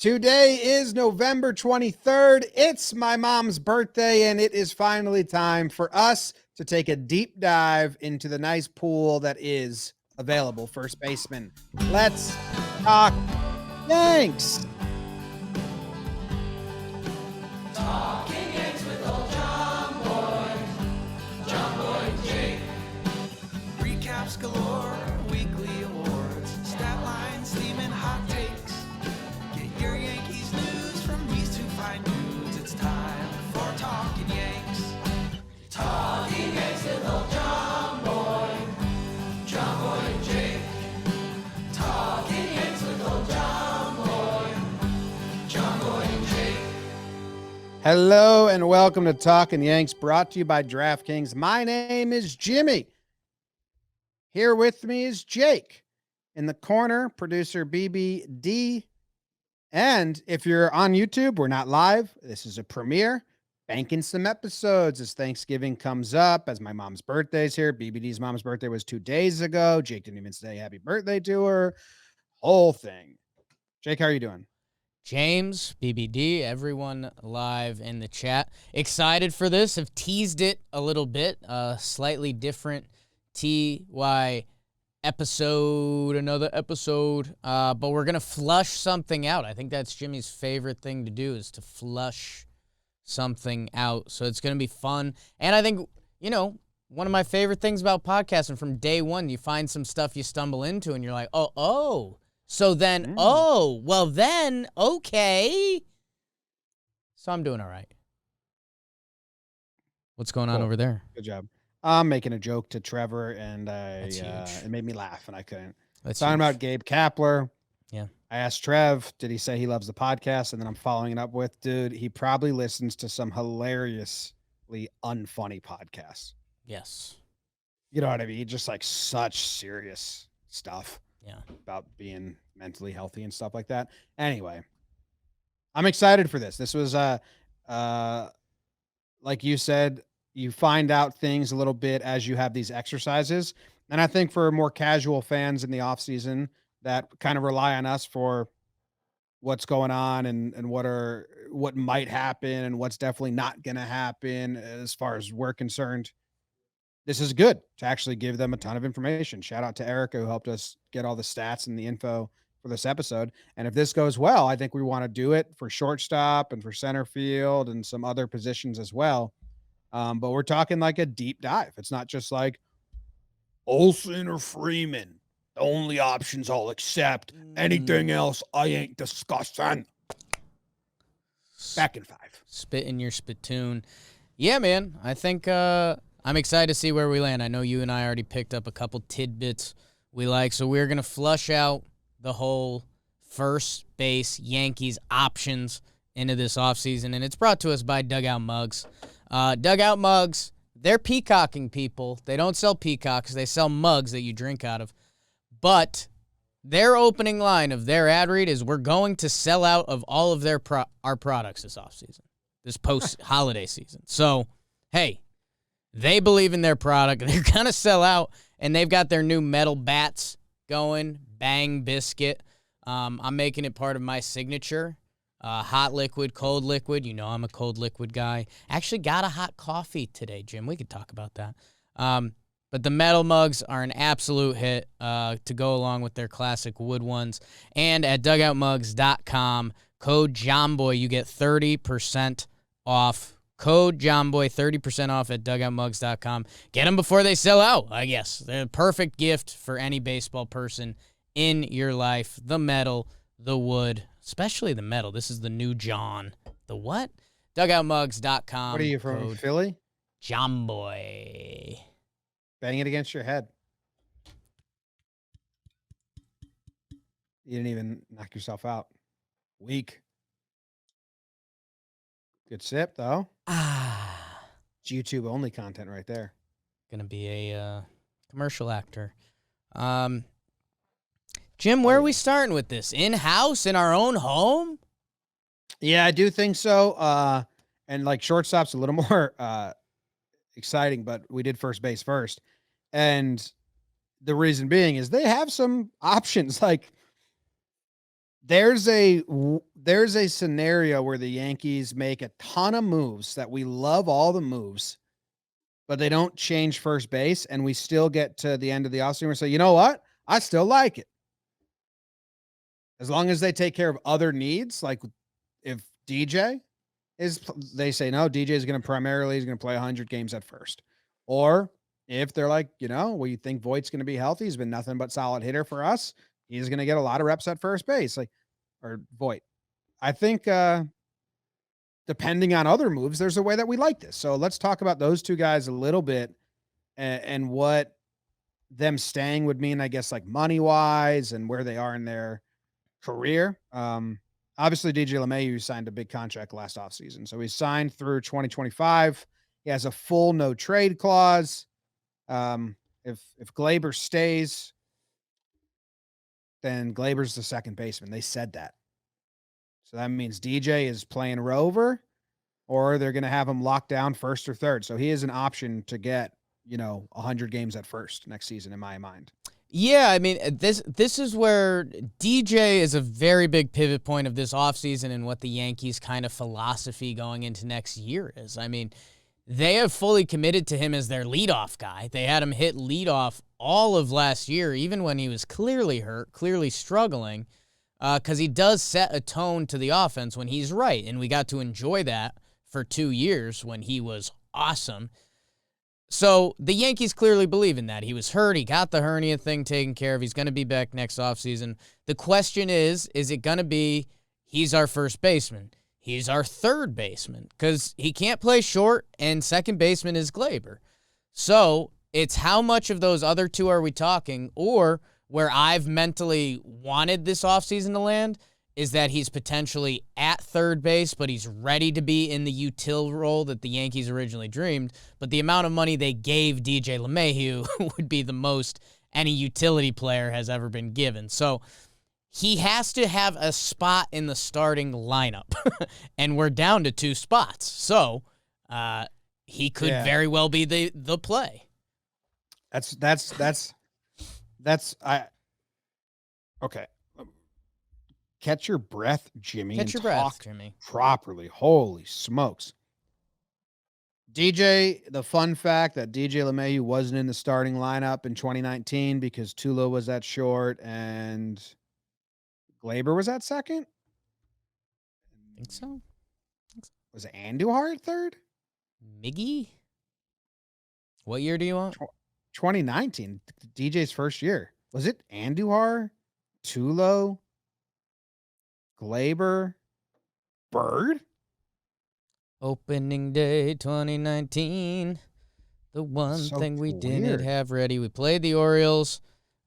Today is November 23rd. It's my mom's birthday, and it is finally time for us to take a deep dive into the nice pool that is available first baseman. Let's talk Yanks. Talking Yanks with old JOMBOY, JOMBOY Jake. Recaps galore, weekly awards, stat lines, theme, and hot takes. Get your Yankees news from these two fine dudes. It's time for Talking Yanks. Talking Yanks with old JOMBOY, JOMBOY Jake. Talking Yanks with old JOMBOy, JOMBOY Jake. Hello and welcome to Talkin' Yanks, brought to you by DraftKings. My name is Jimmy. Here with me is Jake. In the corner, producer BBD. And if you're on YouTube, we're not live. This is a premiere. Banking some episodes as Thanksgiving comes up, as my mom's birthday's here. BBD's mom's birthday was 2 days ago. Jake didn't even say happy birthday to her. Whole thing. Jake, how are you doing? James, BBD, everyone live in the chat. Excited for this. Have teased it a little bit. Slightly different TY episode, another episode. But we're going to flush something out. I think that's Jimmy's favorite thing to do, is to flush something out. So it's going to be fun. And I think, one of my favorite things about podcasting from day one, you find some stuff you stumble into and you're like, oh. So then, okay. So I'm doing all right. What's going on over there? Good job. I'm making a joke to Trevor, and it made me laugh, and I couldn't. Talking about Gabe Kapler. Yeah. I asked Trev, did he say he loves the podcast? And then I'm following it up with, dude, he probably listens to some hilariously unfunny podcasts. Yes. You know what I mean? Just like such serious stuff. Yeah. About being mentally healthy and stuff like that. Anyway, I'm excited for this. This was like you said, you find out things a little bit as you have these exercises. And I think for more casual fans in the off season that kind of rely on us for what's going on and what might happen and what's definitely not going to happen as far as we're concerned, this is good to actually give them a ton of information. Shout out to Erica, who helped us get all the stats and the info for this episode. And if this goes well, I think we want to do it for shortstop and for center field and some other positions as well. But we're talking like a deep dive. It's not just like Olson or Freeman. The only options I'll accept. Anything else I ain't discussing. Back in 5. Spit in your spittoon. Yeah, man. I think I'm excited to see where we land. I know you and I already picked up a couple tidbits we like, so we're going to flush out the whole first base Yankees options into this offseason, and it's brought to us by Dugout Mugs. Dugout Mugs, they're peacocking people. They don't sell peacocks. They sell mugs that you drink out of. But their opening line of their ad read is, we're going to sell out of all of our products this offseason, this post-holiday season. So, hey, they believe in their product. They're going to sell out, and they've got their new metal bats going, Bang Biscuit. I'm making it part of my signature. Hot liquid, cold liquid. You know I'm a cold liquid guy. Actually got a hot coffee today, Jim. We could talk about that. But the metal mugs are an absolute hit to go along with their classic wood ones. And at dugoutmugs.com, code JOMBOY, you get 30% off. Code JOMBOY, 30% off at dugoutmugs.com. Get them before they sell out, I guess. They're a perfect gift for any baseball person in your life. The metal, the wood, especially the metal. This is the new John. The what? Dugoutmugs.com. What are you, from Philly? JOMBOY. Bang it against your head. You didn't even knock yourself out. Weak. Good sip, though. It's YouTube only content right there. Gonna be a commercial actor. Jim, where are we starting with this? In-house, in our own home? Yeah, I do think so. And like shortstop's a little more exciting, but we did first base first. And the reason being is they have some options. Like there's a scenario where the Yankees make a ton of moves that we love all the moves, but they don't change first base, and we still get to the end of the offseason and say, you know what? I still like it. As long as they take care of other needs, like if DJ they say, no, DJ is going to he's going to play 100 games at first. Or if they're like, we think Voigt's going to be healthy. He's been nothing but solid hitter for us. He's going to get a lot of reps at first base, or Voigt. I think, depending on other moves, there's a way that we like this. So let's talk about those two guys a little bit and what them staying would mean, I guess, like money wise and where they are in their career. Obviously DJ LeMahieu signed a big contract last offseason. So he's signed through 2025. He has a full no trade clause. If Gleyber stays, then Glaber's the second baseman. They said that. So that means DJ is playing Rover, or they're going to have him locked down first or third. So he is an option to get, 100 games at first next season in my mind. Yeah, I mean, this is where DJ is a very big pivot point of this offseason and what the Yankees' kind of philosophy going into next year is. I mean, they have fully committed to him as their leadoff guy. They had him hit leadoff all of last year, even when he was clearly hurt, clearly struggling, because he does set a tone to the offense when he's right, and we got to enjoy that for 2 years when he was awesome. So the Yankees clearly believe in that. He was hurt. He got the hernia thing taken care of. He's going to be back next offseason. The question is it going to be he's our first baseman? He's our third baseman because he can't play short, and second baseman is Gleyber. So it's how much of those other two are we talking, or where I've mentally wanted this offseason to land is that he's potentially at third base, but he's ready to be in the util role that the Yankees originally dreamed. But the amount of money they gave DJ LeMahieu would be the most any utility player has ever been given. So he has to have a spot in the starting lineup, and we're down to 2 spots. So he could very well be the play. Okay. Catch your breath, Jimmy. Catch your breath, Jimmy. Properly. Holy smokes. DJ, the fun fact that DJ LeMahieu wasn't in the starting lineup in 2019 because Tulo was at short and Gleyber was at second? I think so. Was it Andujar at third? Miggy? What year do you want? 2019. DJ's first year. Was it Andujar, Tulo, Gleyber, Bird? Opening day 2019. The one thing we didn't have ready. We played the Orioles.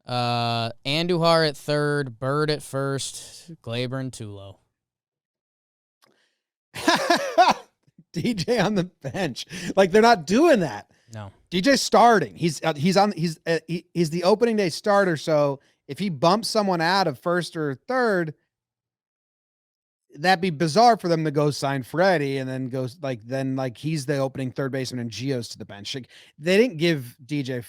Andujar at third, Bird at first, Gleyber and Tulo. DJ on the bench. Like, they're not doing that. No. DJ's starting. He's the opening day starter. So if he bumps someone out of first or third, that'd be bizarre for them to go sign Freddie and then he's the opening third baseman and Gio's to the bench. Like, they didn't give DJ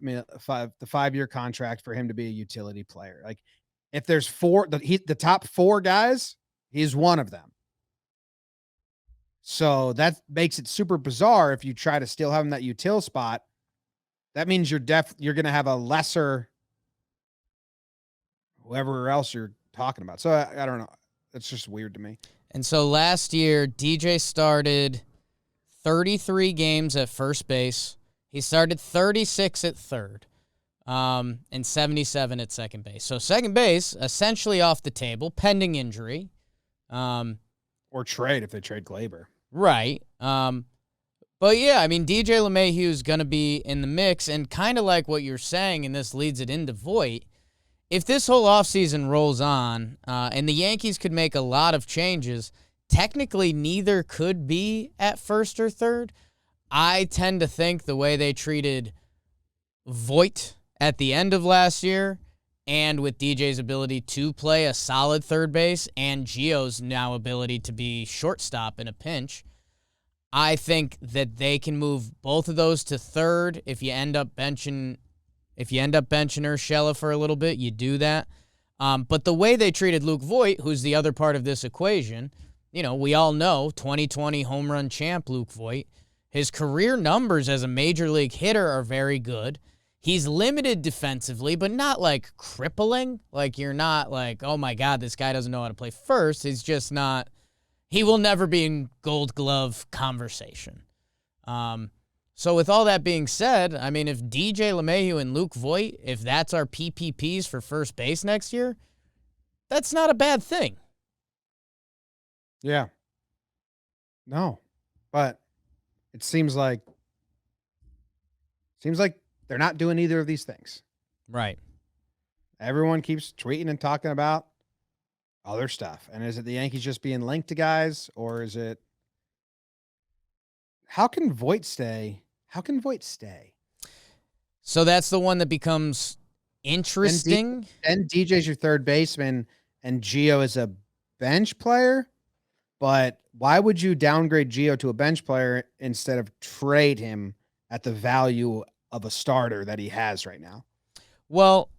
the 5-year contract for him to be a utility player. Like, if there's the top 4 guys, he's one of them. So that makes it super bizarre. If you try to still have him that util spot, that means you're going to have a lesser whoever else you're talking about. So I don't know. It's just weird to me. And so last year, DJ started 33 games at first base. He started 36 at third, and 77 at second base. So second base, essentially off the table, pending injury. Or trade if they trade Gleyber. Right. But yeah, I mean, DJ LeMahieu is going to be in the mix, and kind of like what you're saying, and this leads it into Voigt, if this whole offseason rolls on, and the Yankees could make a lot of changes, technically neither could be at first or third. I tend to think the way they treated Voigt at the end of last year, and with DJ's ability to play a solid third base and Gio's now ability to be shortstop in a pinch, I think that they can move both of those to third. If you end up benching Urshela for a little bit, you do that. But the way they treated Luke Voit, who's the other part of this equation, we all know 2020 home run champ Luke Voit. His career numbers as a major league hitter are very good. He's limited defensively, but not like crippling. Like you're not like, oh my God, this guy doesn't know how to play first. He's just not, he will never be in Gold Glove conversation. So with all that being said, I mean, if DJ LeMahieu and Luke Voit, if that's our PPPs for first base next year, that's not a bad thing. Yeah. No, but it seems like they're not doing either of these things. Right. Everyone keeps tweeting and talking about other stuff. And is it the Yankees just being linked to guys, or is it how can Voit stay? So that's the one that becomes interesting. And DJ's your third baseman and Gio is a bench player. But why would you downgrade Gio to a bench player instead of trade him at the value of a starter that he has right now? Well,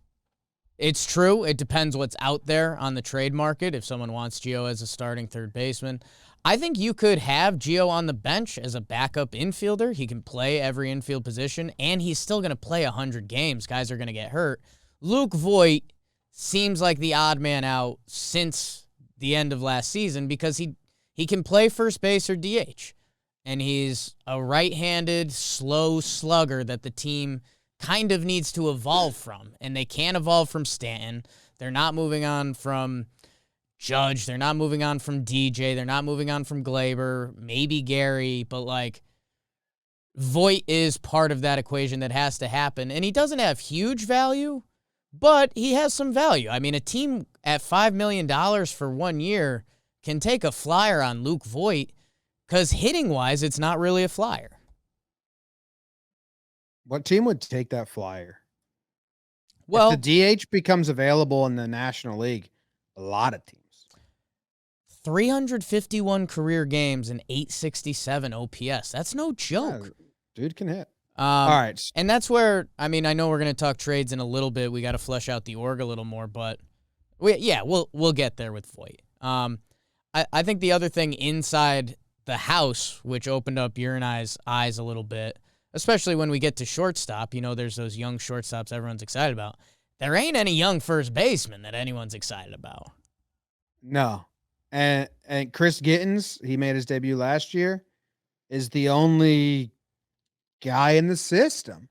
it's true. It depends what's out there on the trade market. If someone wants Gio as a starting third baseman, I think you could have Gio on the bench as a backup infielder. He can play every infield position, and he's still going to play 100 games. Guys are going to get hurt. Luke Voit seems like the odd man out since the end of last season because he can play first base or DH, and he's a right-handed, slow slugger that the team kind of needs to evolve from, and they can't evolve from Stanton. They're not moving on from Judge. They're not moving on from DJ. They're not moving on from Glaber, maybe Gary, but like Voit is part of that equation that has to happen, and he doesn't have huge value, but he has some value. I mean, a team at $5 million for 1 year can take a flyer on Luke Voit because hitting-wise, it's not really a flyer. What team would take that flyer? Well, if the DH becomes available in the National League, a lot of teams. 351 career games and 867 OPS. That's no joke. Yeah, dude can hit. All right. And that's where, I mean, I know we're going to talk trades in a little bit. We got to flesh out the org a little more, but we'll get there with Voit. I think the other thing inside the house, which opened up your and I's eyes a little bit, especially when we get to shortstop, there's those young shortstops everyone's excited about. There ain't any young first baseman that anyone's excited about. No. And Chris Gittins, he made his debut last year, is the only guy in the system.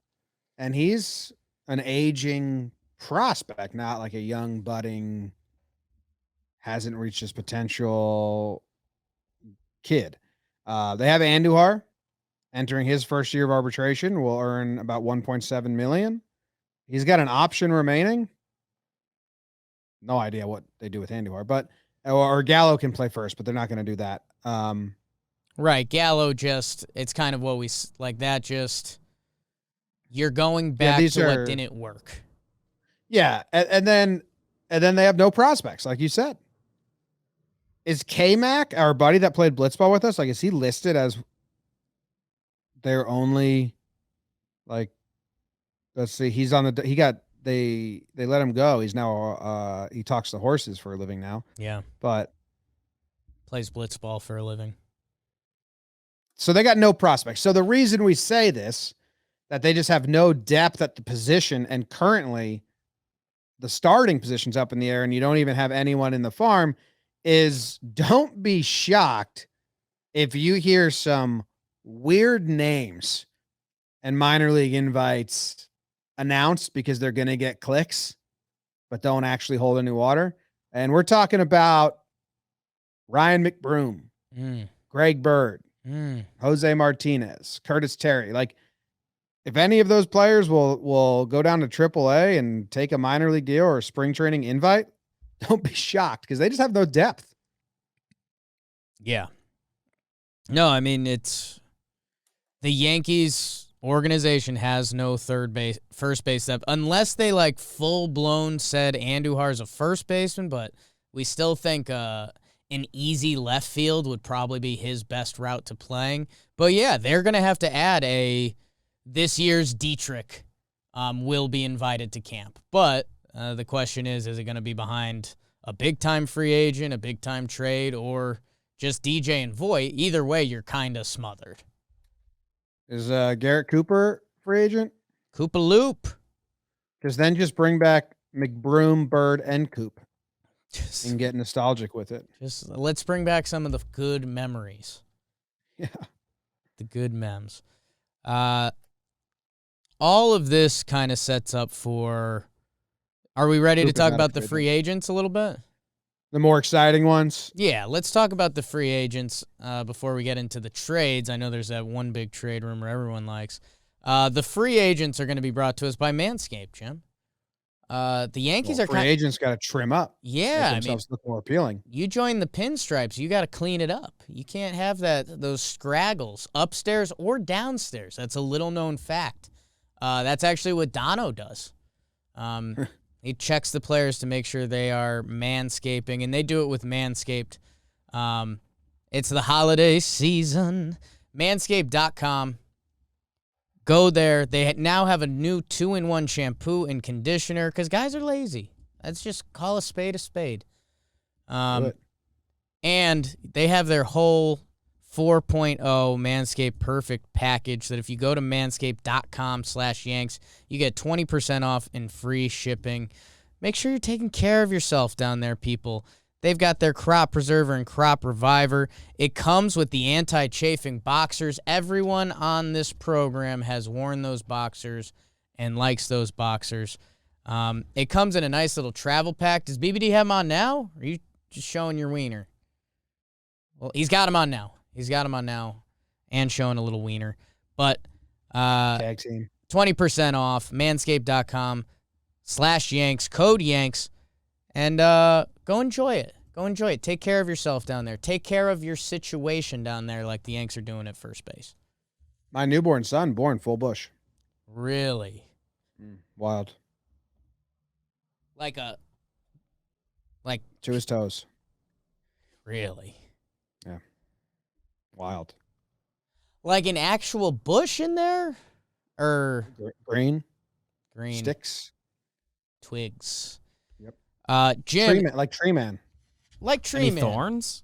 And he's an aging prospect, not like a young, budding, hasn't reached his potential kid. They have Andujar entering his first year of arbitration, will earn about $1.7 million. He's got an option remaining. No idea what they do with Andujar, but or Gallo can play first, but they're not going to do that. Right, Gallo it's kind of what we like that. Just you're going back to what didn't work. Yeah, and then they have no prospects, like you said. Is K-Mac, our buddy that played blitzball with us, like is he listed as their only? Like, let's see, he's on the they let him go. He's now he talks to horses for a living now. Yeah. But plays blitzball for a living. So they got no prospects. So the reason we say this, that they just have no depth at the position, and currently the starting position's up in the air and you don't even have anyone in the farm, is don't be shocked if you hear some weird names and minor league invites announced because they're going to get clicks, but don't actually hold any water. And we're talking about Ryan McBroom, Greg Bird, Jose Martinez, Curtis Terry. Like, if any of those players will go down to AAA and take a minor league deal or a spring training invite, don't be shocked because they just have no depth. Yeah. No, I mean, it's the Yankees organization has no first base depth unless they like full blown said Andujar's a first baseman, but we still think an easy left field would probably be his best route to playing. But yeah, they're going to have to add this year's Dietrich will be invited to camp. But The question is it going to be behind a big-time free agent, a big-time trade, or just DJ and Voit? Either way, you're kind of smothered. Is Garrett Cooper free agent? Koopa Loop. Because then just bring back McBroom, Bird, and Coop Just, and get nostalgic with it. just let's bring back some of the good memories. Yeah. The good memes. All of this kind of sets up for. Are we ready to Cooper's talk not a about the free free agents a little bit? The more exciting ones. Yeah, let's talk about the free agents before we get into the trades. I know there's that one big trade rumor everyone likes. The free agents are going to be brought to us by Manscaped, Jim. The Yankees are free agents got to trim up. Yeah, make themselves look more appealing. You join the pinstripes, you got to clean it up. You can't have those scraggles upstairs or downstairs. That's a little known fact. That's actually what Dono does. He checks the players to make sure they are manscaping, and they do it with Manscaped. It's the holiday season. Manscaped.com. Go there. They now have a new 2-in-1 shampoo and conditioner because guys are lazy. Let's just call a spade a spade. And they have their whole 4.0 Manscaped Perfect package that if you go to manscaped.com/Yanks, you get 20% off and free shipping. Make sure you're taking care of yourself down there, people. They've got their Crop Preserver and Crop Reviver. It comes with the anti-chafing boxers. Everyone on this program has worn those boxers and likes those boxers. It comes in a nice little travel pack. Does BBD have them on now? Or are you just showing your wiener? Well, he's got them on now. He's got them on now and showing a little wiener. But tag team. 20% off, manscaped.com/Yanks, code Yanks, and go enjoy it. Go enjoy it. Take care of yourself down there. Take care of your situation down there like the Yanks are doing at first base. My newborn son, born full bush. Really? Wild. Like to his toes. Really? Yeah. Wild. Like an actual bush in there? Or green green sticks, twigs. Yep. Jim, tree man. Like tree Any man. thorns?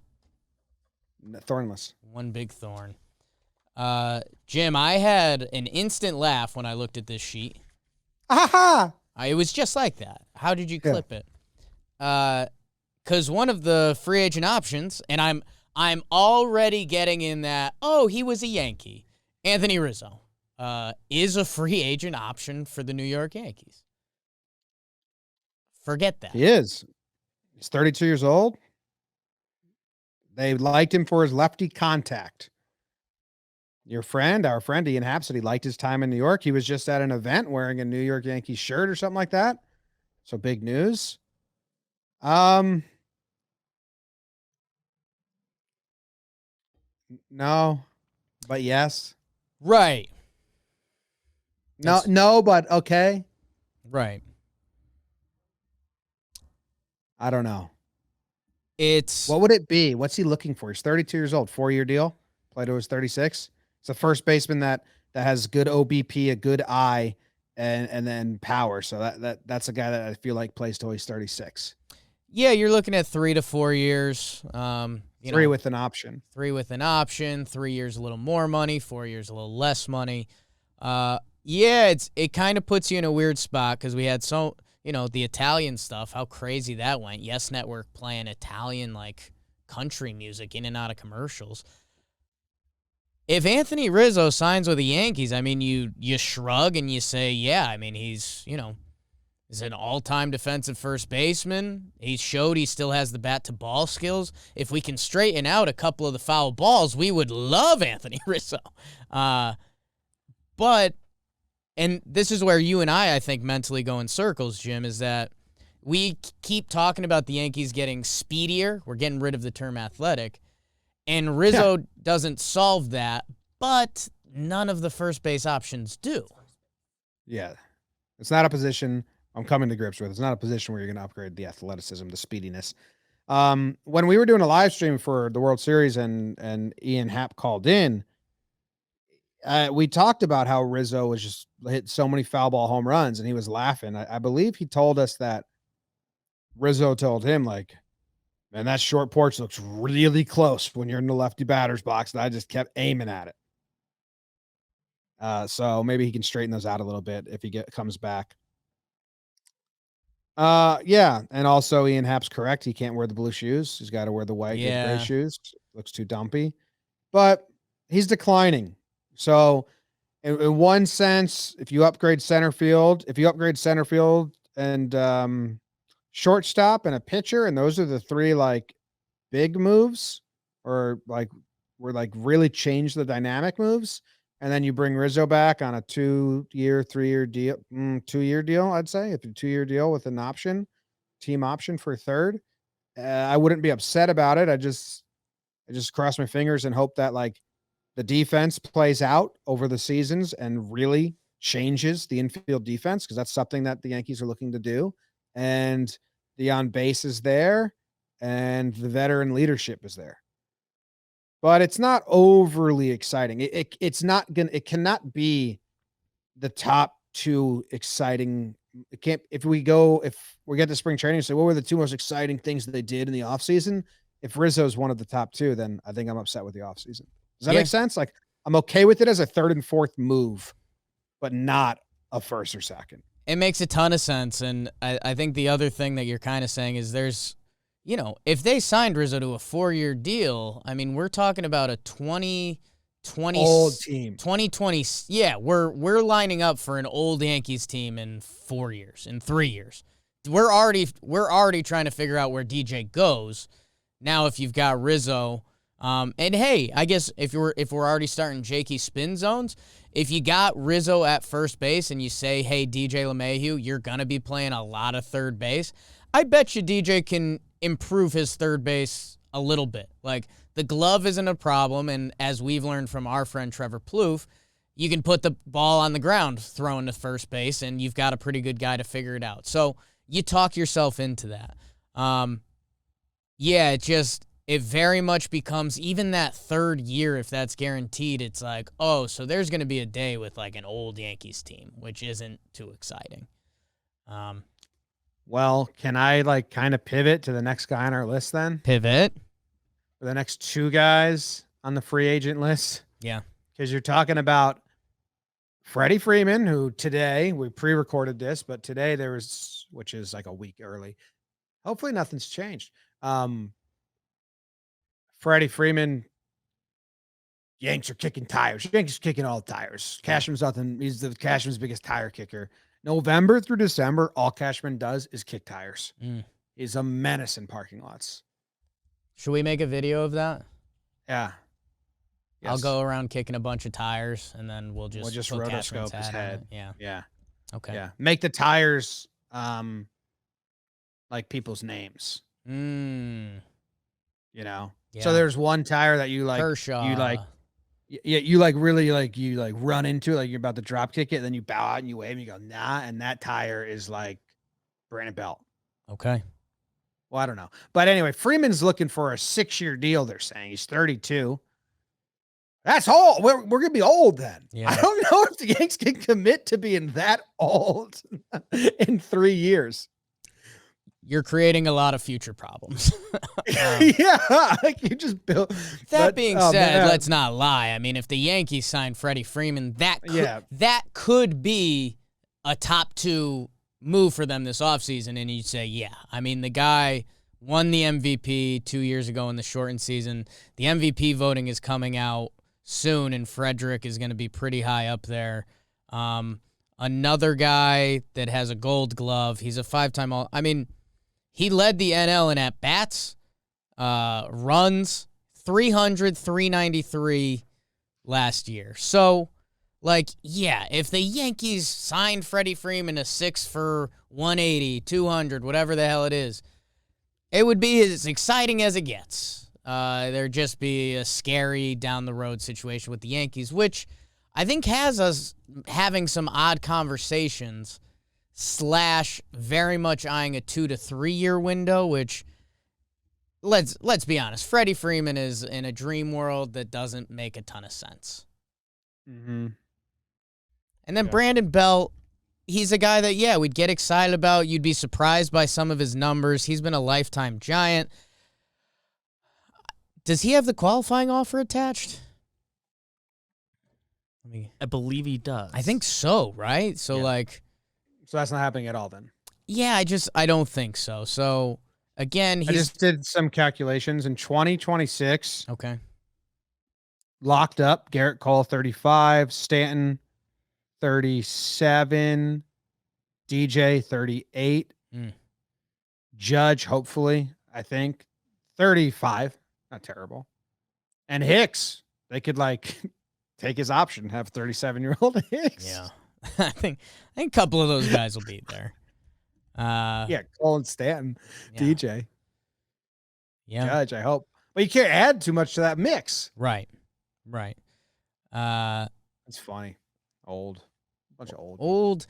Thornless. One big thorn. Jim, I had an instant laugh when I looked at this sheet. Aha! It was just like that. How did you clip it? Because one of the free agent options, and I'm already getting in that, oh, he was a Yankee. Anthony Rizzo is a free agent option for the New York Yankees. Forget that. He is. He's 32 years old. They liked him for his lefty contact. Our friend Ian Hapsody, liked his time in New York. He was just at an event wearing a New York Yankees shirt or something like that. So big news. No, but yes. Right. No, but okay. Right. I don't know. What would it be? What's he looking for? He's 32 years old, 4-year deal. Play to his 36. It's a first baseman that has good OBP, a good eye, and then power. So that's a guy that I feel like plays till he's 36. Yeah, you're looking at 3 to 4 years. Three with an option. 3 with an option. 3 years a little more money. 4 years a little less money. It kind of puts you in a weird spot because we had the Italian stuff, how crazy that went. Yes Network playing Italian like country music in and out of commercials. If Anthony Rizzo signs with the Yankees, I mean, you shrug and you say, yeah, I mean, he's an all-time defensive first baseman. He showed he still has the bat-to-ball skills. If we can straighten out a couple of the foul balls, we would love Anthony Rizzo. But this is where you and I think, mentally go in circles, Jim, is that we keep talking about the Yankees getting speedier. We're getting rid of the term athletic. And Rizzo doesn't solve that, but none of the first base options do. Yeah. It's not a position I'm coming to grips with. It's not a position where you're going to upgrade the athleticism, the speediness. When we were doing a live stream for the World Series and Ian Happ called in, we talked about how Rizzo was just hit so many foul ball home runs, and he was laughing. I believe he told us that Rizzo told him, like, man, that short porch looks really close when you're in the lefty batter's box, and I just kept aiming at it. So maybe he can straighten those out a little bit if he comes back. Yeah, and also Ian Happ's correct. He can't wear the blue shoes. He's got to wear the white with gray Yeah. shoes. Looks too dumpy, but he's declining. So, in one sense, if you upgrade center field and shortstop and a pitcher, and those are the three like big moves, or like were like really change the dynamic moves. And then you bring Rizzo back on a 2-year, 3-year deal, 2-year deal, I'd say, if a 2-year deal with an option, team option for a third. I wouldn't be upset about it. I just cross my fingers and hope that like the defense plays out over the seasons and really changes the infield defense, because that's something that the Yankees are looking to do. And the on base is there and the veteran leadership is there. But it's not overly exciting. It's not gonna. It cannot be the top two exciting. It can't. If we get to spring training and say what were the two most exciting things that they did in the offseason, if Rizzo is one of the top two, then I think I'm upset with the offseason. Does that make sense? Like, I'm okay with it as a third and fourth move, but not a first or second. It makes a ton of sense, and I think the other thing that you're kind of saying is there's, if they signed Rizzo to a 4-year deal, I mean, we're talking about a 2020 old team. 2020. Yeah, we're lining up for an old Yankees team in 4 years, in 3 years. We're already trying to figure out where DJ goes. Now, if you've got Rizzo, and hey, I guess if we're already starting Jakey spin zones, if you got Rizzo at first base and you say, hey, DJ LeMahieu, you're gonna be playing a lot of third base, I bet you DJ can improve his third base a little bit. Like, the glove isn't a problem, and as we've learned from our friend Trevor Plouffe, you can put the ball on the ground throwing to first base, and you've got a pretty good guy to figure it out. So you talk yourself into that. Yeah, it very much becomes, even that third year, if that's guaranteed, it's like, oh, so there's going to be a day with like an old Yankees team, which isn't too exciting. Well, can I like kind of pivot to the next guy on our list then? Pivot? For the next two guys on the free agent list? Yeah. Because you're talking about Freddie Freeman, who today, we pre-recorded this, but today which is like a week early. Hopefully nothing's changed. Freddie Freeman, Yanks are kicking tires. Yanks are kicking all the tires. Cashman's nothing. He's the Cashman's biggest tire kicker. November through December, all Cashman does is kick tires. He's a menace in parking lots. Should we make a video of that? Yeah. Yes. I'll go around kicking a bunch of tires, and then we'll just put rotoscope Cashman's his hat head. on it. Yeah. Yeah. Okay. Yeah. Make the tires like people's names. Yeah. So there's one tire that you like Kershaw. you run into it, like you're about to drop kick it, then you bow out and you wave and you go, nah, and that tire is like Brandon Belt. Okay. Well, I don't know. But anyway, Freeman's looking for a 6-year deal, they're saying. He's 32. That's old. We're going to be old then. Yeah. I don't know if the Yanks can commit to being that old in 3 years. You're creating a lot of future problems. Yeah, like you just built. That being said, let's not lie. I mean, if the Yankees signed Freddie Freeman, that could be a top 2 move for them this offseason, and you'd say, yeah. I mean, the guy won the MVP 2 years ago in the shortened season. The MVP voting is coming out soon, and Frederick is going to be pretty high up there. Another guy that has a gold glove. He's a 5-time all. I mean, he led the NL in at-bats, runs, 300, 393 last year. So, like, yeah, if the Yankees signed Freddie Freeman a 6 for 180, 200, whatever the hell it is, it would be as exciting as it gets. There'd just be a scary down-the-road situation with the Yankees, which I think has us having some odd conversations / very much eyeing a 2 to 3 year window, which, let's be honest, Freddie Freeman is in a dream world that doesn't make a ton of sense. Mm-hmm. And then Yeah. Brandon Belt, he's a guy that, we'd get excited about. You'd be surprised by some of his numbers. He's been a lifetime Giant. Does he have the qualifying offer attached? I believe he does. I think so, right? So, Yeah. So that's not happening at all then. I don't think so. So, again, I just did some calculations in 2026. Okay. Locked up, Garrett Cole 35, Stanton 37, DJ 38, Judge hopefully, I think 35, not terrible. And Hicks, they could take his option, have 37-year-old Hicks. Yeah. I think a couple of those guys will be there. Yeah, Cole and Stanton, Yeah. DJ, Yeah. Judge, I hope. But you can't add too much to that mix. Right. It's funny. Bunch of old. Old.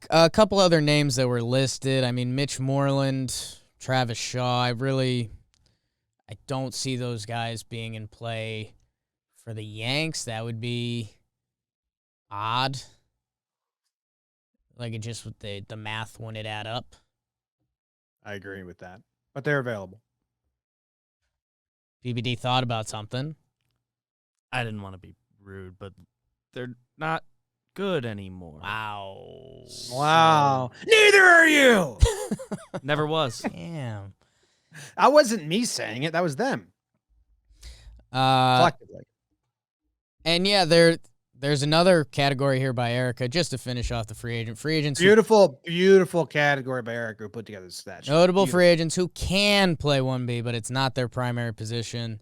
A couple other names that were listed. I mean, Mitch Moreland, Travis Shaw. I don't see those guys being in play for the Yanks. That would be odd. Like, it just with the math wouldn't add up. I agree with that. But they're available. BBD thought about something. I didn't want to be rude, but they're not good anymore. Wow. Neither are you. Never was. Damn. That wasn't me saying it. That was them. Collectively. And there's another category here by Erica just to finish off the free agents. Beautiful category by Eric who put together the stats. Notable free agents who can play 1B, but it's not their primary position.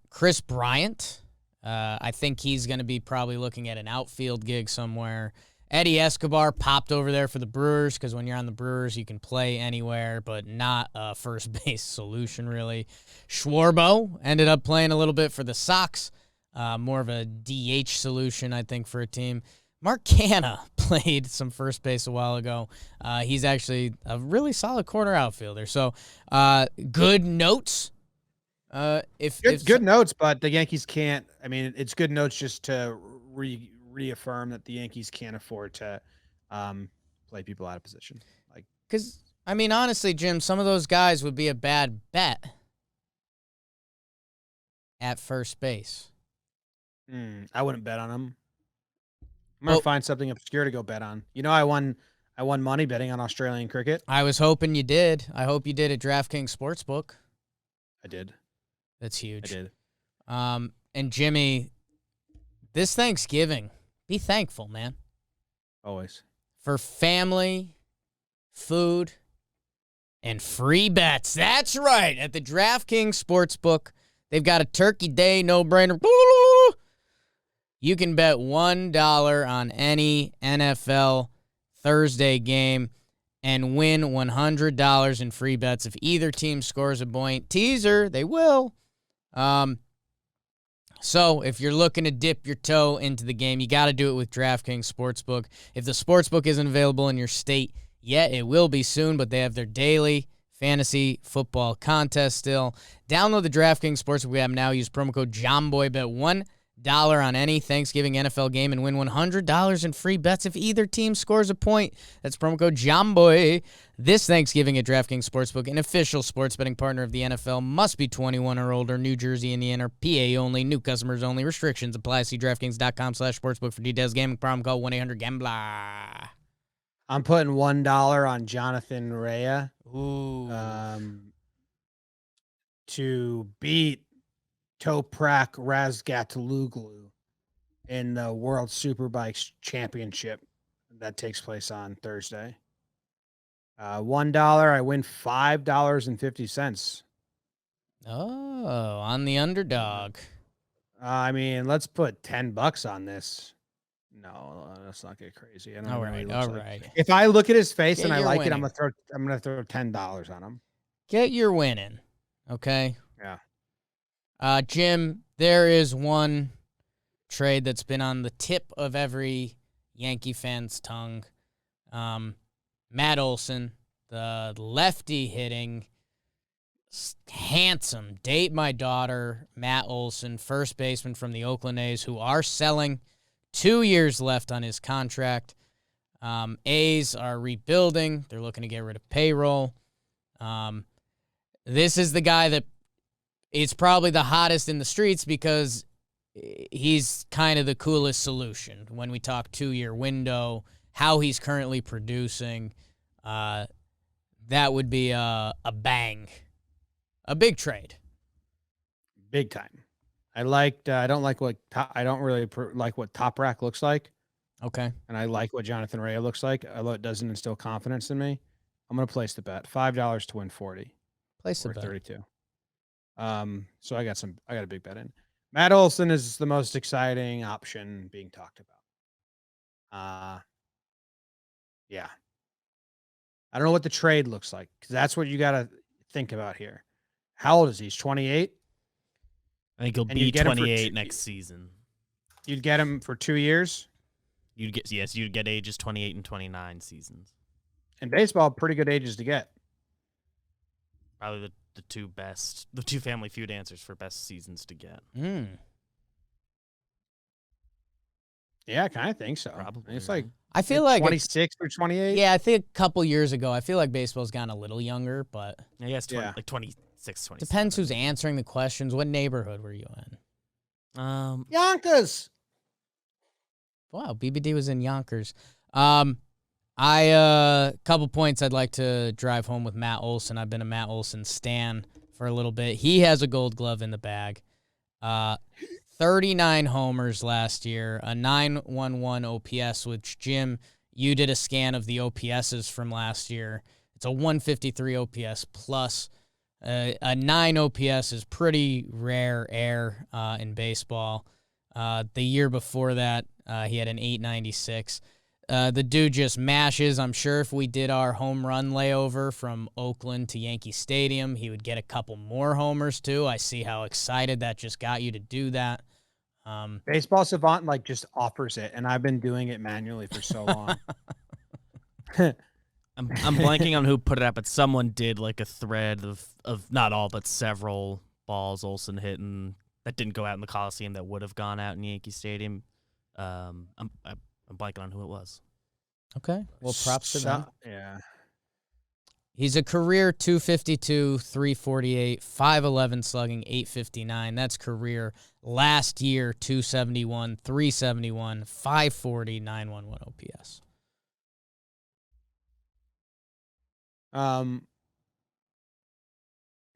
Chris Bryant. I think he's going to be probably looking at an outfield gig somewhere. Eddie Escobar popped over there for the Brewers because when you're on the Brewers, you can play anywhere, but not a first base solution, really. Schwarbo ended up playing a little bit for the Sox. More of a DH solution, I think, for a team. Mark Canha played some first base a while ago. He's actually a really solid corner outfielder. So, good notes. Good notes, but the Yankees can't. I mean, it's good notes just to reaffirm that the Yankees can't afford to play people out of position. Because, I mean, honestly, Jim, some of those guys would be a bad bet at first base. I wouldn't bet on them. I'm gonna find something obscure to go bet on. You know, I won money betting on Australian cricket. I was hoping you did. I hope you did at DraftKings Sportsbook. I did. That's huge. I did. And Jimmy, this Thanksgiving, be thankful, man. Always. For family, food, and free bets. That's right. At the DraftKings Sportsbook, they've got a Turkey Day no-brainer. You can bet $1 on any NFL Thursday game and win $100 in free bets if either team scores a point. Teaser, they will. So if you're looking to dip your toe into the game, you got to do it with DraftKings Sportsbook. If the Sportsbook isn't available in your state yet, it will be soon, but they have their daily fantasy football contest still. Download the DraftKings Sportsbook app now. Use promo code JOMBOY. Bet $1 on any Thanksgiving NFL game and win $100 in free bets if either team scores a point. That's promo code JOMBOY. This Thanksgiving at DraftKings Sportsbook, an official sports betting partner of the NFL, must be 21 or older. New Jersey, Indiana, PA only. New customers only. Restrictions apply. See DraftKings.com/sportsbook for details. Gambling problem, call 1-800-GAMBLER. I'm putting $1 on Jonathan Rhea. Ooh. To beat Toprak Razgatuluglu in the World Superbikes Championship that takes place on Thursday. $1, I win $5.50. Oh, on the underdog. I mean, let's put $10 on this. No, let's not get crazy. I don't know what he looks like. If I look at his face and I like it, I'm gonna throw $10 on him. Get your winning, okay? Yeah. Jim, there is one trade that's been on the tip of every Yankee fan's tongue. Matt Olson, the lefty hitting, handsome, date my daughter, Matt Olson, first baseman from the Oakland A's, who are selling 2 years left on his contract. A's are rebuilding. They're looking to get rid of payroll. This is the guy that is probably the hottest in the streets because he's kind of the coolest solution when we talk 2-year window, how he's currently producing. That would be a bang, a big trade. Big time. I don't really like what Top Rack looks like. Okay. And I like what Jonathan Rea looks like, although it doesn't instill confidence in me. I'm going to place the bet. $5 to win 40. Place the or bet. 32. So I got a big bet in. Matt Olson is the most exciting option being talked about. Yeah. I don't know what the trade looks like because that's what you got to think about here. How old is he? He's 28. I think he'll be 28 next season. You'd get him for 2 years. You'd get ages 28 and 29 seasons. In baseball, pretty good ages to get. Probably the two Family Feud answers for best seasons to get. Yeah, I kind of think so. Probably. It's like I feel like 26 or 28. Yeah, I think a couple years ago, I feel like baseball's gotten a little younger, but I guess like 26, 27. Depends who's answering the questions. What neighborhood were you in? Yonkers. Wow, BBD was in Yonkers. Couple points I'd like to drive home with Matt Olson. I've been a Matt Olson stan for a little bit. He has a Gold Glove in the bag. 39 homers last year, a 911 OPS, which, Jim, you did a scan of the OPSs from last year. It's a 153 OPS plus. A 9 OPS is pretty rare air in baseball. The year before that, he had an 896. The dude just mashes. I'm sure if we did our home run layover from Oakland to Yankee Stadium, he would get a couple more homers too. I see how excited that just got you to do that. Baseball Savant just offers it, and I've been doing it manually for so long. I'm blanking on who put it up, but someone did like a thread of not all but several balls Olson hitting that didn't go out in the Coliseum that would have gone out in Yankee Stadium. I'm blanking on who it was. Okay. Well, props to them. Yeah. He's a career 252, 348, 511 slugging, 859. That's career. Last year, 271, 371, 540, 911 OPS.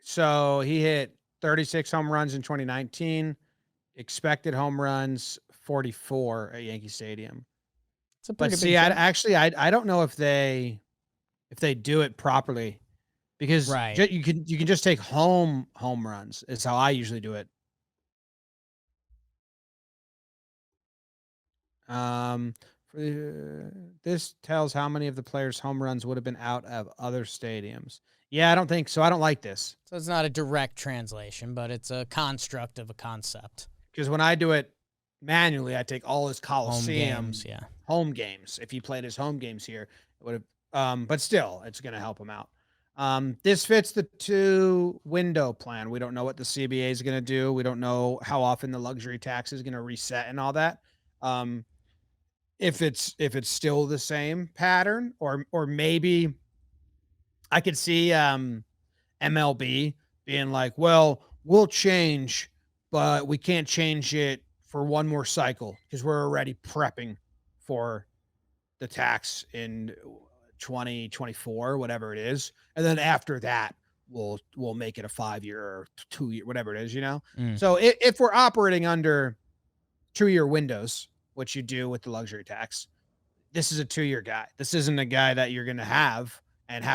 So he hit 36 home runs in 2019. Expected home runs 44 at Yankee Stadium. It's a pretty but see, I don't know if they do it properly because you can just take home runs. Is how I usually do it. This tells how many of the players' home runs would have been out of other stadiums. Yeah, I don't think so. I don't like this. So it's not a direct translation, but it's a construct of a concept. Because when I do it manually, I take all his Coliseum home games. If he played his home games here, it would have. But still, it's going to help him out. This fits the 2-window plan. We don't know what the CBA is going to do. We don't know how often the luxury tax is going to reset and all that. If it's still the same pattern, or maybe I could see MLB being like, well, we'll change, but we can't change it for one more cycle because we're already prepping for the tax in 2024, whatever it is. And then after that, we'll make it a 5-year or 2-year, whatever it is, So if we're operating under 2-year windows, which you do with the luxury tax, this is a 2-year guy. This isn't a guy that you're going to have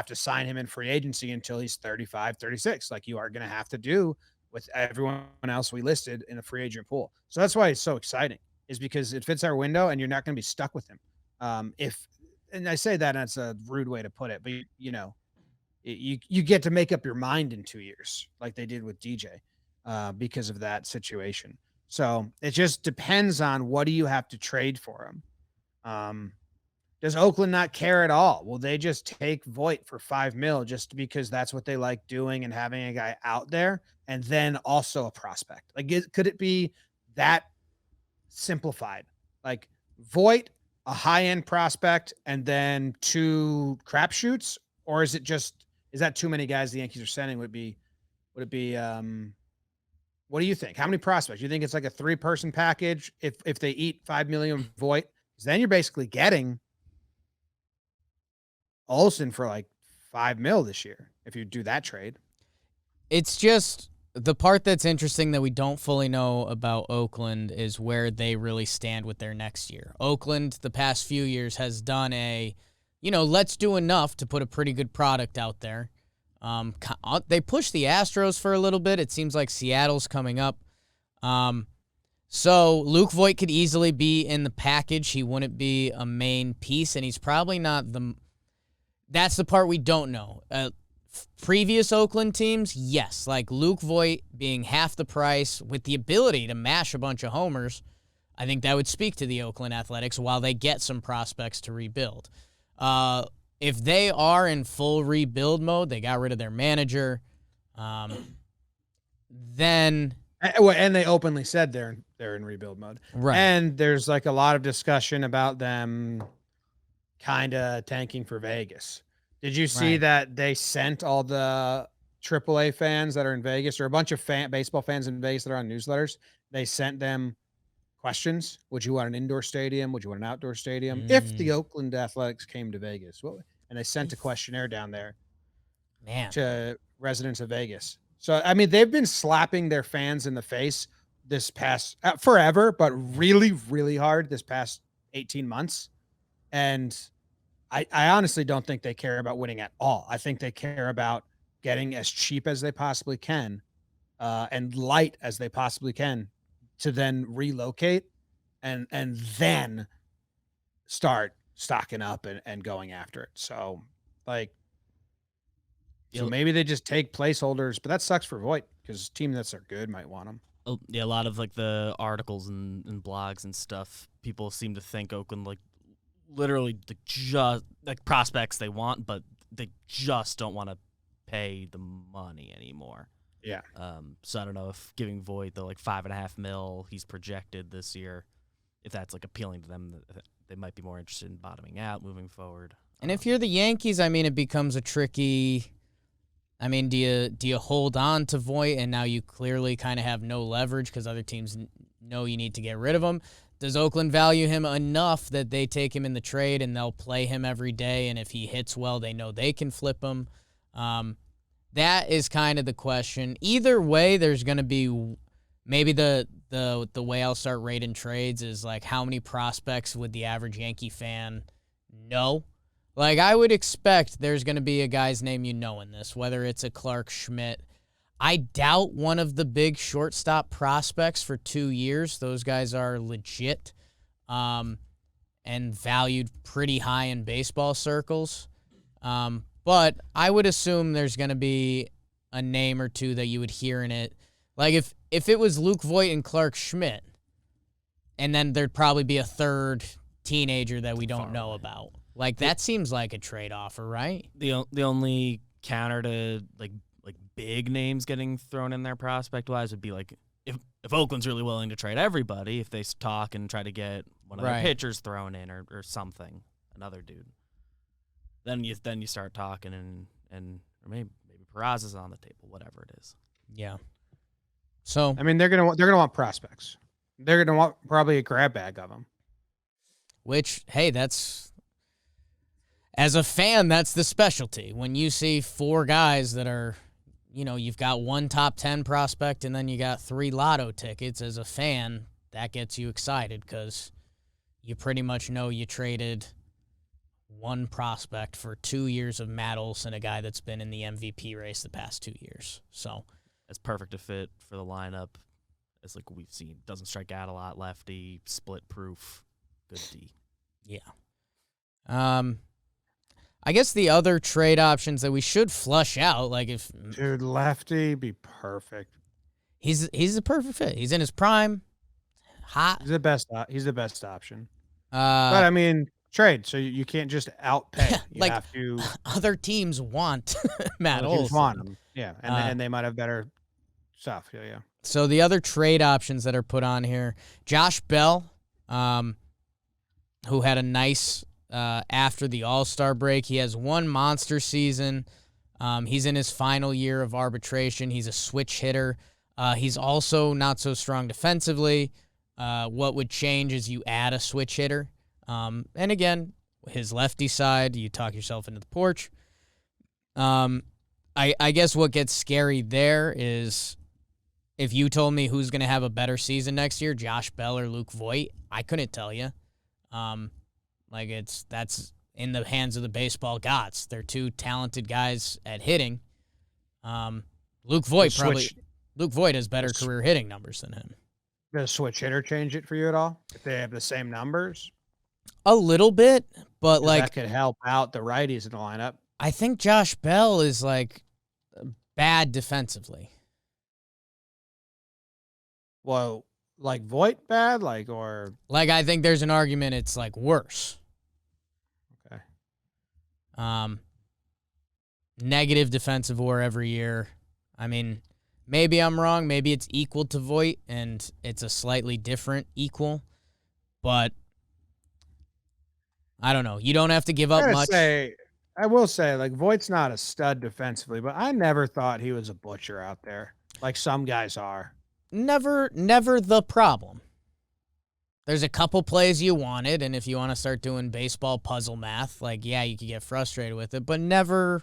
to sign him in free agency until he's 35, 36, like you are going to have to do with everyone else we listed in a free agent pool. So that's why it's so exciting, is because it fits our window and you're not going to be stuck with him. And I say that, and that's a rude way to put it, but you get to make up your mind in 2 years, like they did with DJ, because of that situation. So it just depends on what do you have to trade for him. Does Oakland not care at all? Will they just take Voit for $5 million just because that's what they like doing and having a guy out there and then also a prospect? Could it be that simplified? Like, Voit, a high-end prospect, and then 2 crapshoots? Or is that too many guys the Yankees are sending? Would it be what do you think? How many prospects? You think it's like a 3-person package if they eat 5 million Voit? Because then you're basically getting Olson for like 5 mil this year if you do that trade. It's just the part that's interesting that we don't fully know about Oakland is where they really stand with their next year. Oakland, the past few years, has done let's do enough to put a pretty good product out there. They pushed the Astros for a little bit. It seems like Seattle's coming up. So Luke Voit could easily be in the package. He wouldn't be a main piece, and he's probably not that's the part we don't know. Previous Oakland teams, yes, like Luke Voit being half the price with the ability to mash a bunch of homers, I think that would speak to the Oakland Athletics while they get some prospects to rebuild. If they are in full rebuild mode, they got rid of their manager, then... And they openly said they're in rebuild mode. Right. And there's like a lot of discussion about them kind of tanking for Vegas. Did you see that they sent all the AAA fans that are in Vegas, or a bunch of baseball fans in Vegas that are on newsletters? They sent them questions. Would you want an indoor stadium? Would you want an outdoor stadium? If the Oakland Athletics came to Vegas, and they sent a questionnaire down there to residents of Vegas. So, I mean, they've been slapping their fans in the face this past forever, but really, really hard this past 18 months. And I honestly don't think they care about winning at all. I think they care about getting as cheap as they possibly can and light as they possibly can to then relocate and then start stocking up and going after it. So, so maybe they just take placeholders, but that sucks for Voit because teams that are good might want them. Yeah, a lot of like the articles and blogs and stuff, people seem to think Oakland literally just like prospects they want, but they just don't want to pay the money anymore. Yeah. So I don't know if giving Voit the like $5.5 million he's projected this year, if that's like appealing to them, they might be more interested in bottoming out moving forward. And if you're the Yankees, I mean, it becomes a tricky. I mean, do you hold on to Voit and now you clearly kind of have no leverage because other teams know you need to get rid of him? Does Oakland value him enough that they take him in the trade and they'll play him every day, and if he hits well, they know they can flip him? That is kind of the question. Either way, there's going to be maybe the way I'll start rating trades is like how many prospects would the average Yankee fan know? Like, I would expect there's going to be a guy's name in this, whether it's a Clark Schmidt. I doubt one of the big shortstop prospects for 2 years. Those guys are legit and valued pretty high in baseball circles. But I would assume there's going to be a name or two that you would hear in it. Like, if it was Luke Voit and Clark Schmidt, and then there'd probably be a third teenager that we don't know about. Like, that seems like a trade offer, right? The only counter to like big names getting thrown in there prospect wise would be like if Oakland's really willing to trade everybody, if they talk and try to get one of their pitchers thrown in or something, another dude. Then you start talking and or maybe Peraza is on the table, whatever it is. Yeah. So I mean, they're gonna want prospects. They're gonna want probably a grab bag of them. Which, hey, that's. As a fan, that's the specialty. When you see 4 guys that are, you've got 1 top 10 prospect and then you got 3 lotto tickets, as a fan, that gets you excited because you pretty much know you traded 1 prospect for 2 years of Matt Olson, a guy that's been in the MVP race the past 2 years. So it's perfect a fit for the lineup. As like we've seen, doesn't strike out a lot, lefty, split proof, good D. Yeah. I guess the other trade options that we should flush out, like if dude, lefty be perfect. He's the perfect fit. He's in his prime, hot. He's the best option. But I mean, trade. So you can't just outpay. You have to. Other teams want Matt Olson. Teams want him. Yeah, and they might have better stuff. Yeah. So the other trade options that are put on here, Josh Bell. who had a nice after the All-Star break. He has one monster season. He's in his final year of arbitration. He's a switch hitter. He's also not so strong defensively. What would change is you add a switch hitter. And again, his lefty side, you talk yourself into the porch. I guess what gets scary there is if you told me who's going to have a better season next year, Josh Bell or Luke Voit, I couldn't tell you. That's in the hands of the baseball gods. They're two talented guys at hitting. Luke Voit has better career hitting numbers than him. Does switch hitter change it for you at all? If they have the same numbers? A little bit, but that could help out the righties in the lineup. I think Josh Bell is bad defensively. Well, Voit bad, I think there's an argument it's worse. Okay. Negative defensive WAR every year. I mean, maybe I'm wrong. Maybe it's equal to Voit, and it's a slightly different equal. But I don't know. You don't have to give up much. I will say, Voigt's not a stud defensively, but I never thought he was a butcher out there, like some guys are. Never the problem. There's a couple plays you wanted, and if you want to start doing baseball puzzle math, you could get frustrated with it, but never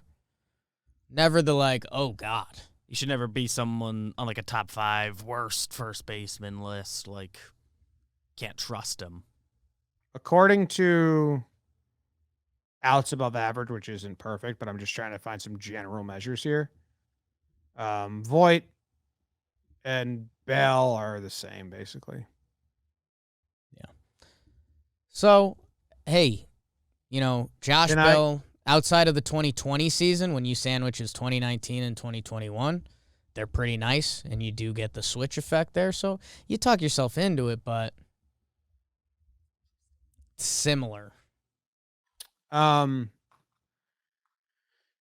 the oh God. You should never be someone on a top 5 worst first baseman list. Can't trust him. According to outs above average, which isn't perfect, but I'm just trying to find some general measures here. Voit and Bell are the same, basically. Yeah. So, hey, Josh Bell, outside of the 2020 season, when you sandwich his 2019 and 2021, they're pretty nice, and you do get the switch effect there. So you talk yourself into it, but similar. Then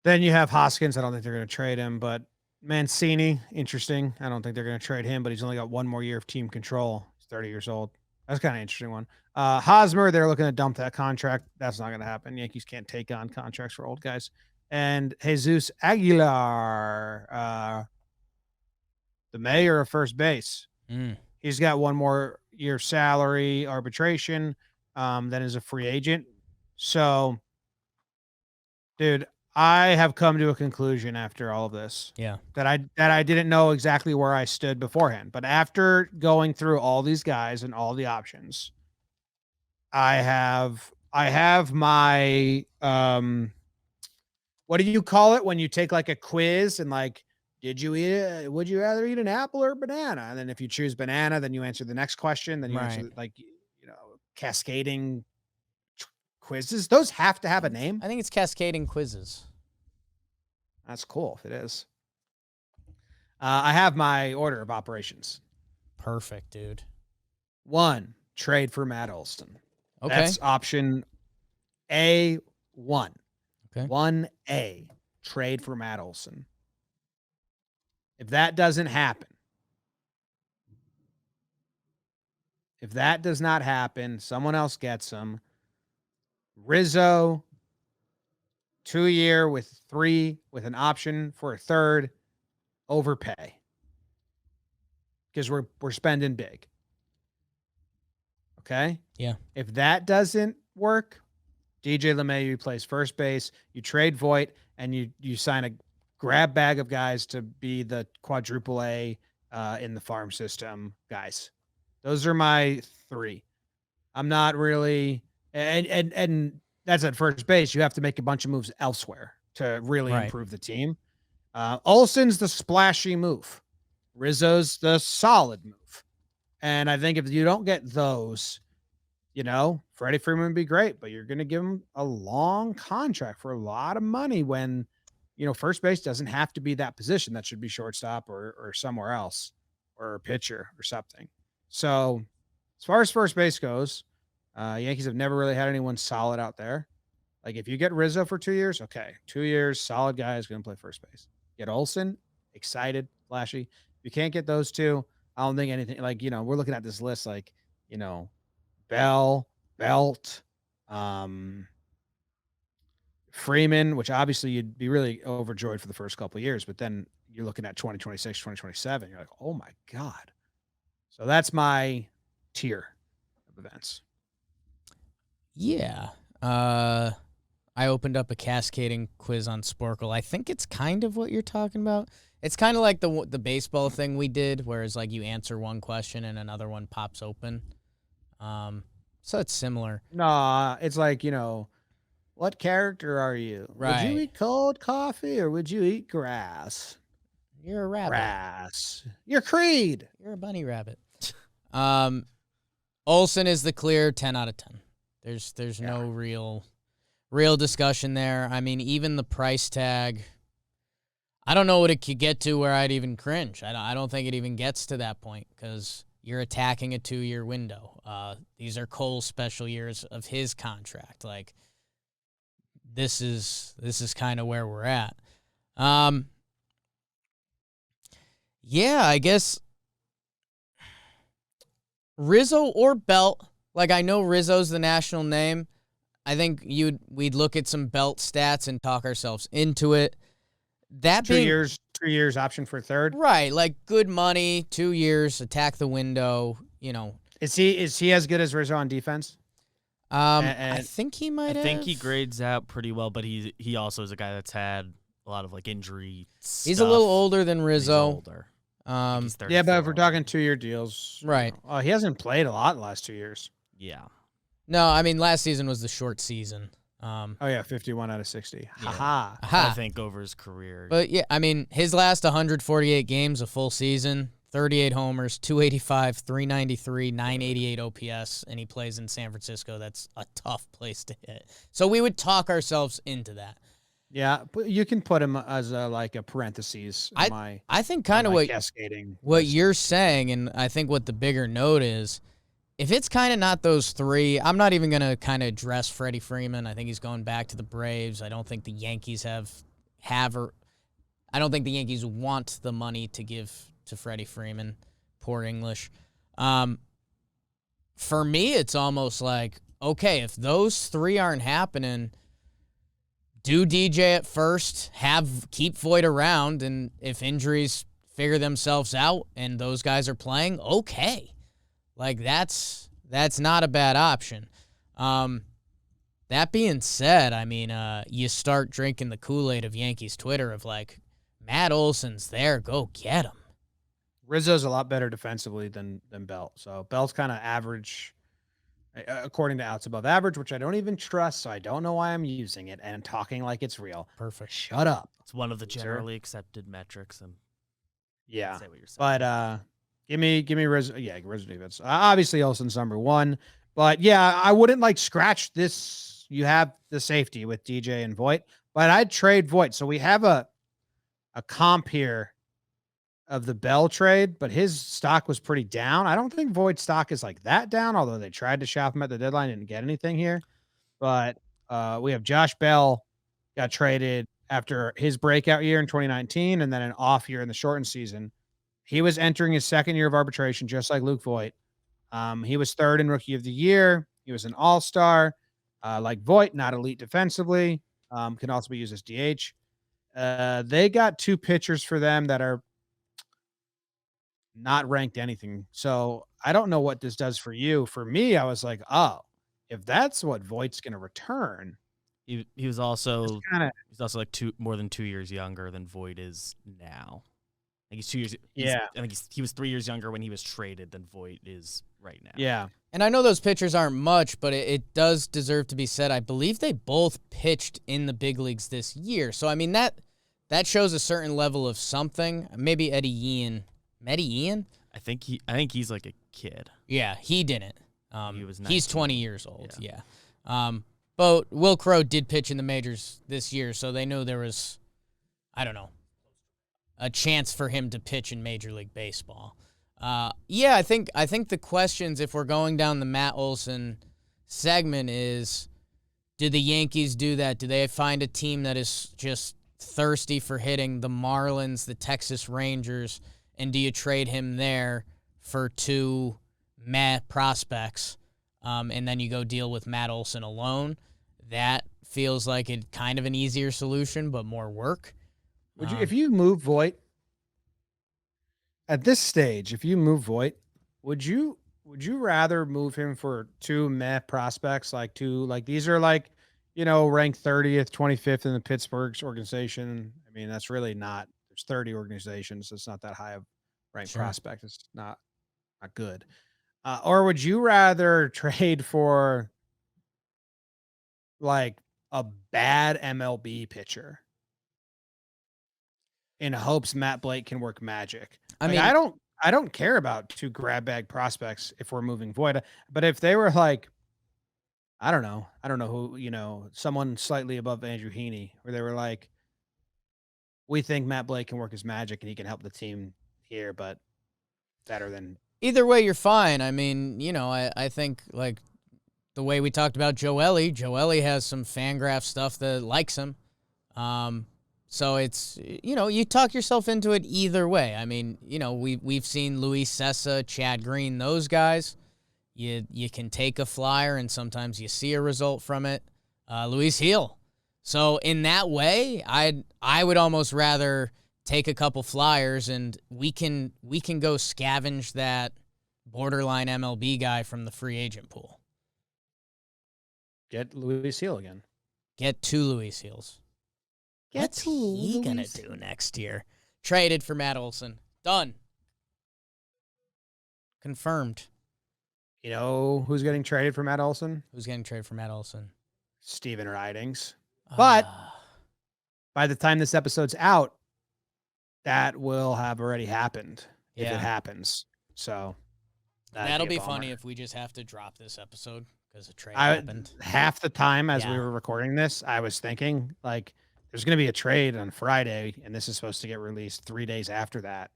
you have Hoskins. I don't think they're going to trade him, but Mancini, interesting. I don't think they're going to trade him, but he's only got one more year of team control. He's 30 years old. That's kind of an interesting one. Hosmer, they're looking to dump that contract. That's not going to happen. Yankees can't take on contracts for old guys. And Jesus Aguilar, the mayor of first base. He's got one more year salary, arbitration, then is a free agent. So, dude, I have come to a conclusion after all of this. Yeah. That I didn't know exactly where I stood beforehand. But after going through all these guys and all the options, I have my what do you call it when you take a quiz and would you rather eat an apple or a banana? And then if you choose banana, then you answer the next question, then you answer cascading quizzes. Those have to have a name. I think it's cascading quizzes. That's cool if it is. I have my order of operations. Perfect, dude. 1, trade for Matt Olson. Okay. That's option A1. Okay. 1A, trade for Matt Olson. If that doesn't happen, if that does not happen, someone else gets him. Rizzo, 2-year with 3 with an option for a 3rd, overpay. Because we're spending big. Okay? Yeah. If that doesn't work, DJ LeMahieu plays first base, you trade Voit, and you sign a grab bag of guys to be the quadruple A in the farm system guys. Those are my 3. I'm not really and that's at first base. You have to make a bunch of moves elsewhere to really improve the team. Olson's the splashy move. Rizzo's the solid move. And I think if you don't get those, Freddie Freeman would be great, but you're going to give him a long contract for a lot of money when, first base doesn't have to be that position. That should be shortstop or somewhere else or a pitcher or something. So as far as first base goes, Yankees have never really had anyone solid out there. If you get Rizzo for 2 years, okay, 2 years, solid guy is going to play first base. Get Olson, excited, flashy. If you can't get those two, I don't think anything we're looking at this list Bell, Belt, um, Freeman, which obviously you'd be really overjoyed for the first couple of years, but then you're looking at 2026, 2027. You're like, oh my God. So that's my tier of events. Yeah. I opened up a cascading quiz on Sporkle. I think it's kind of what you're talking about. It's kind of like the baseball thing we did, whereas like you answer one question and another one pops open. So it's similar. Nah, it's like, what character are you? Would you Right. eat cold coffee or would you eat grass? You're a rabbit. Grass. You're Creed. You're a bunny rabbit. Olson is the clear 10 out of 10. There's no real discussion there. I mean, even the price tag, I don't know what it could get to where I'd even cringe. I don't think it even gets to that point because you're attacking a 2-year window. These are Cole's special years of his contract. Like, this is kind of where we're at. Yeah, I guess Rizzo or Belt. Like, I know Rizzo's the national name. I think we'd look at some Belt stats and talk ourselves into it. That 2 years, 2 years option for third. Right, like good money, 2 years, attack the window, Is he as good as Rizzo on defense? I think he might I have. think he grades out pretty well, but he also is a guy that's had a lot of like injury stuff. He's a little older than He's Rizzo. older. I think he's Yeah, but if 34. we're talking 2-year deals, Right. He hasn't played a lot in the last 2 years. Yeah. No, I mean last season was the short season. Oh yeah, 51 out of 60. Yeah. Haha. Aha. I think over his career. But yeah, I mean his last 148 games, a full season, 38 homers, 285, 393, 988 OPS, and he plays in San Francisco. That's a tough place to hit. So we would talk ourselves into that. Yeah, but you can put him as a parentheses. I think kind of my what cascading. what you're saying, and I think what the bigger note is, if it's kind of not those three, I'm not even going to kind of address Freddie Freeman. I think he's going back to the Braves. I don't think the Yankees I don't think the Yankees want the money to give to Freddie Freeman. Poor English. For me, it's almost like, okay, if those three aren't happening, do DJ at first, keep Voit around, and if injuries figure themselves out and those guys are playing, okay. Like, that's not a bad option. That being said, I mean, you start drinking the Kool-Aid of Yankees Twitter of like, Matt Olson's there, go get him. Rizzo's a lot better defensively than Belt. So Belt's kind of average, according to Outs Above Average, which I don't even trust. So I don't know why I'm using it and talking like it's real. Perfect. Shut up. It's one of the generally accepted metrics. And Yeah, say what you're saying. but give me Rizzo. Yeah, Rizzo defense. Obviously, Olson's number one. But yeah, I wouldn't scratch this. You have the safety with DJ and Voit, but I'd trade Voit. So we have a comp here of the Bell trade, but his stock was pretty down. I don't think Voigt's stock is that down, although they tried to shop him at the deadline, didn't get anything here. But we have Josh Bell got traded after his breakout year in 2019 and then an off year in the shortened season. He was entering his second year of arbitration, just like Luke Voit. He was third in Rookie of the Year. He was an all-star. Like Voit, not elite defensively. Can also be used as DH. They got two pitchers for them that are not ranked anything. So I don't know what this does for you. For me, I was like, oh, if that's what Voigt's going to return. He was also kinda, he's also more than 2 years younger than Voit is now. I think he's 2 years. Yeah. I think he was 3 years younger when he was traded than Voit is right now. Yeah. And I know those pitchers aren't much, but it does deserve to be said. I believe they both pitched in the big leagues this year. So, I mean, that shows a certain level of something. Maybe Eddie Ian? I think he's like a kid. Yeah, he didn't. He was He's 19. 20 years old, yeah. But Will Crow did pitch in the majors this year, so they knew there was, I don't know, a chance for him to pitch in Major League Baseball. Yeah, I think the questions, if we're going down the Matt Olson segment, is, do the Yankees do that? Do they find a team that is just thirsty for hitting, the Marlins, the Texas Rangers, and do you trade him there for two prospects? and then you go deal with Matt Olson alone. That feels like it kind of an easier solution, but more work. Would you, if you move Voit at this stage, if you move Voit, would you rather move him for two meh prospects, like these are like, ranked 30th, 25th in the Pittsburgh's organization? I mean, that's really not. There's 30 organizations. So it's not that high of ranked Sure. prospect. It's not good. Or would you rather trade for like a bad MLB pitcher in hopes Matt Blake can work magic? I Like, mean, I don't care about two grab bag prospects if we're moving Void, but if they were like, I don't know who, someone slightly above Andrew Heaney, where they were like, we think Matt Blake can work his magic and he can help the team here, but better than. either way, you're fine. I mean, I think like the way we talked about Joelly has some Fangraph stuff that likes him. So it's, you talk yourself into it either way. I mean, we've seen Luis Sessa, Chad Green, those guys. You can take a flyer and sometimes you see a result from it. Luis Heel. So in that way, I would almost rather take a couple flyers and we can go scavenge that borderline MLB guy from the free agent pool. Get Luis Heel again. Get two Luis Heels. What's he going to do next year? Traded for Matt Olson. Done. Confirmed. You know who's getting traded for Matt Olson? Who's getting traded for Matt Olson? Steven Ridings. But by the time this episode's out, that will have already happened if it happens. So that'll be funny if we just have to drop this episode because a trade happened. Half the time as we were recording this, I was thinking like there's going to be a trade on Friday, and this is supposed to get released 3 days after that.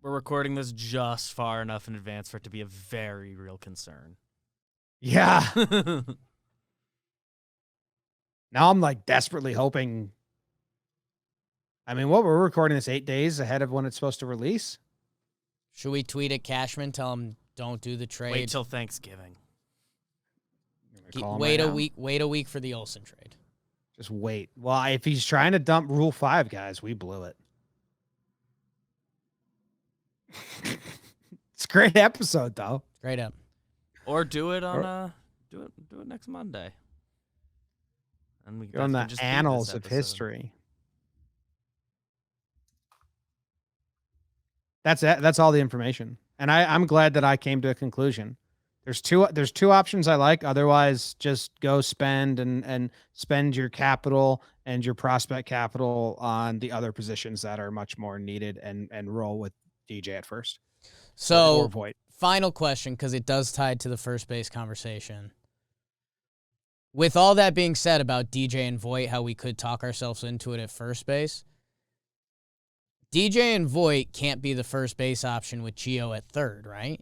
We're recording this just far enough in advance for it to be a very real concern. Yeah. Now I'm like desperately hoping. I mean, we're recording this 8 days ahead of when it's supposed to release. Should we tweet at Cashman, tell him don't do the trade? Wait till Thanksgiving. Wait a week for the Olson trade. Just wait. Well, if he's trying to dump Rule 5, guys, we blew it. It's a great episode, though. Great up. Or do it on do it next Monday. And we on the annals of history. That's it. That's all the information. And I'm glad that I came to a conclusion. There's two options I like. Otherwise, just go spend and spend your capital and your prospect capital on the other positions that are much more needed and roll with DJ at first. So, final question, because it does tie to the first base conversation. With all that being said about DJ and Voit, how we could talk ourselves into it at first base, DJ and Voit can't be the first base option with Gio at third, right?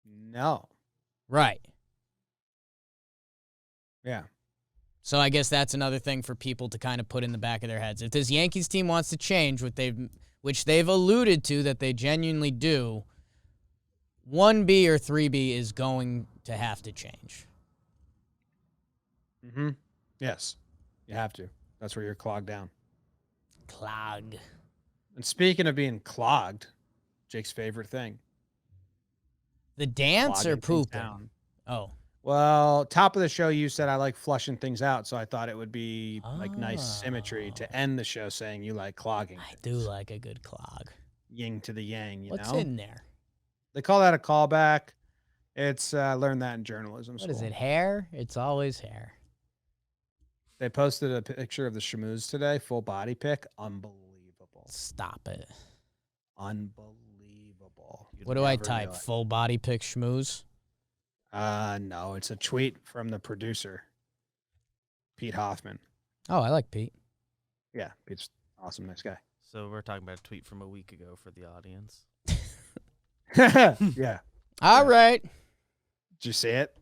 No. Right. Yeah. So I guess that's another thing for people to kind of put in the back of their heads. If this Yankees team wants to change, which they've alluded to that they genuinely do, 1B or 3B is going to have to change. Mm-hmm. Yes. You have to. That's where you're clogged down. Clog. And speaking of being clogged, Jake's favorite thing. The dance Clogging or pooping? down. Oh. Well, top of the show, you said I like flushing things out, so I thought it would be like nice symmetry to end the show saying you like clogging. I do like a good clog. Yin to the yang, What's know? in there? They call that a callback. It's learned that in journalism school. What is it, hair? It's always hair. They posted a picture of the Schmooze today, full body pic. Unbelievable. Stop it. Unbelievable. What do I type? Full body pic schmooze? No, it's a tweet from the producer, Pete Hoffman. Oh, I like Pete. Yeah, Pete's awesome, nice guy. So we're talking about a tweet from a week ago for the audience. Yeah. All right. Did you see it?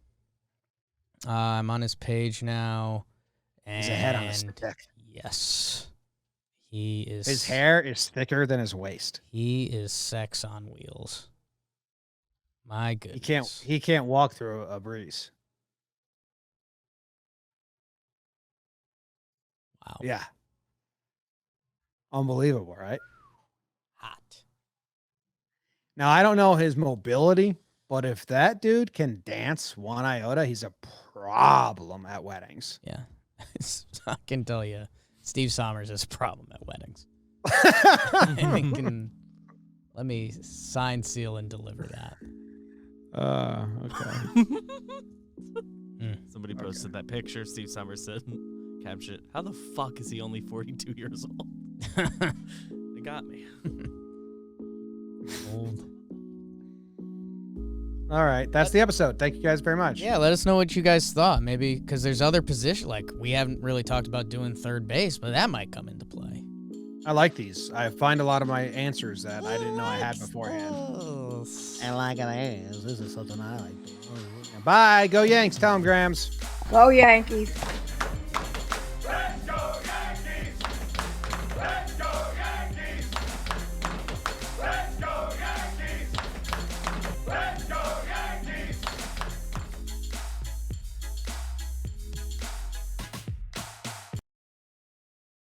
I'm on his page now. He's a head on a stick. Yes. He is. His hair is thicker than his waist. He is sex on wheels. My goodness. He can't walk through a breeze. Wow. Yeah. Unbelievable, right? Hot. Now, I don't know his mobility, but if that dude can dance one iota, he's a problem at weddings. Yeah. I can tell you, Steve Sommers is a problem at weddings. Let me sign, seal, and deliver that. Okay. Somebody posted that picture. Steve Somerset captioned, "How the fuck is he only 42 years old?" They got me. Old. All right. That's the episode. Thank you guys very much. Yeah, let us know what you guys thought. Maybe because there's other positions. Like, we haven't really talked about doing third base, but that might come into play. I like these. I find a lot of my answers that I didn't know I had beforehand. And like it is, this is something I like. Bye. Go Yanks. Tell them, Grams. Go Yankees.